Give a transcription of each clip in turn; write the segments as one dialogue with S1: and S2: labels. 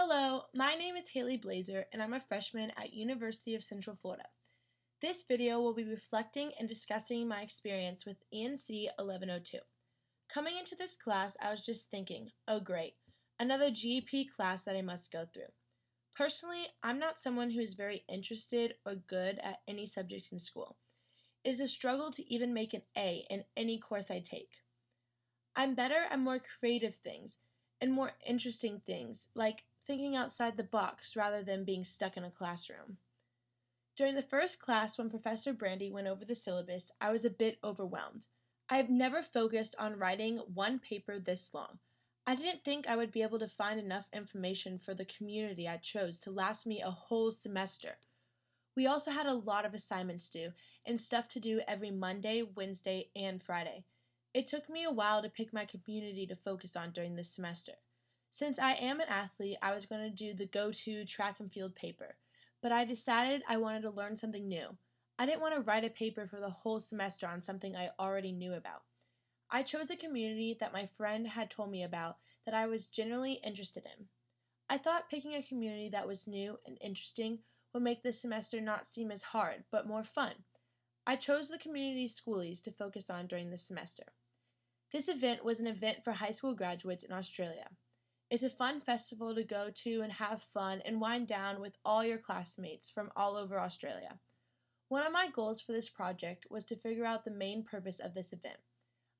S1: Hello, my name is Haley Blazer and I'm a freshman at University of Central Florida. This video will be reflecting and discussing my experience with ENC 1102. Coming into this class, I was just thinking, oh great, another GEP class that I must go through. Personally, I'm not someone who is very interested or good at any subject in school. It is a struggle to even make an A in any course I take. I'm better at more creative things and more interesting things, like thinking outside the box rather than being stuck in a classroom. During the first class, when Professor Brandy went over the syllabus, I was a bit overwhelmed. I have never focused on writing one paper this long. I didn't think I would be able to find enough information for the community I chose to last me a whole semester. We also had a lot of assignments due and stuff to do every Monday, Wednesday, and Friday. It took me a while to pick my community to focus on during this semester. Since I am an athlete, I was going to do the go-to track and field paper, but I decided I wanted to learn something new. I didn't want to write a paper for the whole semester on something I already knew about. I chose a community that my friend had told me about that I was generally interested in. I thought picking a community that was new and interesting would make this semester not seem as hard, but more fun. I chose the community Schoolies to focus on during this semester. This event was an event for high school graduates in Australia. It's a fun festival to go to and have fun and wind down with all your classmates from all over Australia. One of my goals for this project was to figure out the main purpose of this event.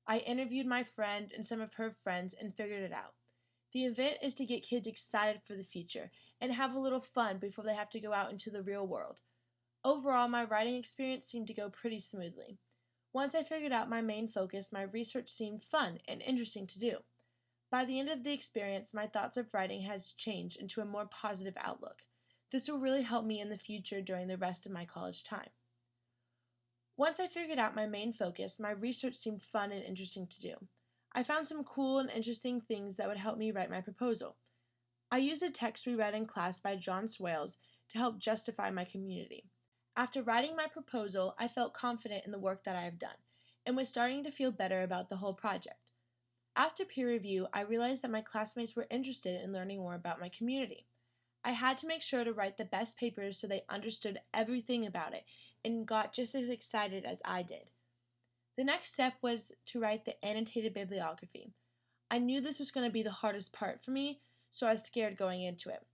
S1: I interviewed my friend and some of her friends and figured it out. The event is to get kids excited for the future and have a little fun before they have to go out into the real world. Overall, my writing experience seemed to go pretty smoothly. Once I figured out my main focus, my research seemed fun and interesting to do. By the end of the experience, my thoughts of writing has changed into a more positive outlook. This will really help me in the future during the rest of my college time. Once I figured out my main focus, my research seemed fun and interesting to do. I found some cool and interesting things that would help me write my proposal. I used a text we read in class by John Swales to help justify my community. After writing my proposal, I felt confident in the work that I have done, and was starting to feel better about the whole project. After peer review, I realized that my classmates were interested in learning more about my community. I had to make sure to write the best papers so they understood everything about it and got just as excited as I did. The next step was to write the annotated bibliography. I knew this was going to be the hardest part for me, so I was scared going into it.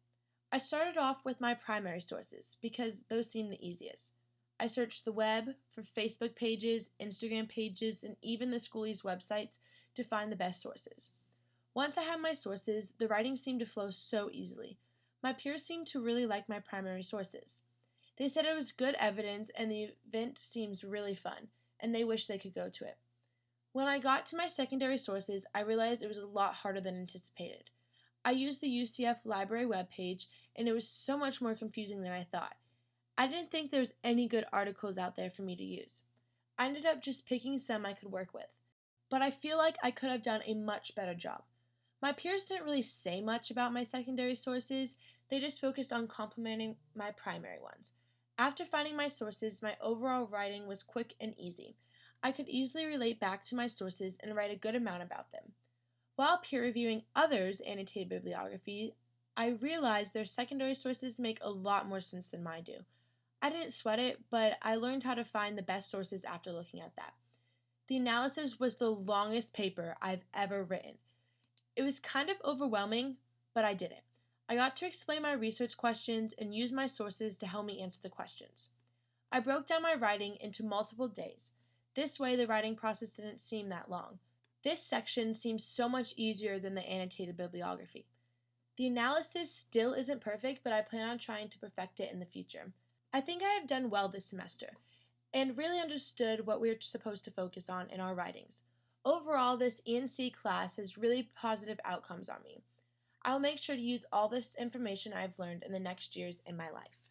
S1: I started off with my primary sources because those seemed the easiest. I searched the web for Facebook pages, Instagram pages, and even the Schoolies websites to find the best sources. Once I had my sources, the writing seemed to flow so easily. My peers seemed to really like my primary sources. They said it was good evidence and the event seems really fun, and they wish they could go to it. When I got to my secondary sources, I realized it was a lot harder than anticipated. I used the UCF library webpage, and it was so much more confusing than I thought. I didn't think there was any good articles out there for me to use. I ended up just picking some I could work with, but I feel like I could have done a much better job. My peers didn't really say much about my secondary sources, they just focused on complimenting my primary ones. After finding my sources, my overall writing was quick and easy. I could easily relate back to my sources and write a good amount about them. While peer reviewing others' annotated bibliography, I realized their secondary sources make a lot more sense than mine do. I didn't sweat it, but I learned how to find the best sources after looking at that. The analysis was the longest paper I've ever written. It was kind of overwhelming, but I did it. I got to explain my research questions and use my sources to help me answer the questions. I broke down my writing into multiple days. This way, the writing process didn't seem that long. This section seems so much easier than the annotated bibliography. The analysis still isn't perfect, but I plan on trying to perfect it in the future. I think I have done well this semester and really understood what we're supposed to focus on in our writings. Overall, this ENC class has really positive outcomes on me. I will make sure to use all this information I've learned in the next years in my life.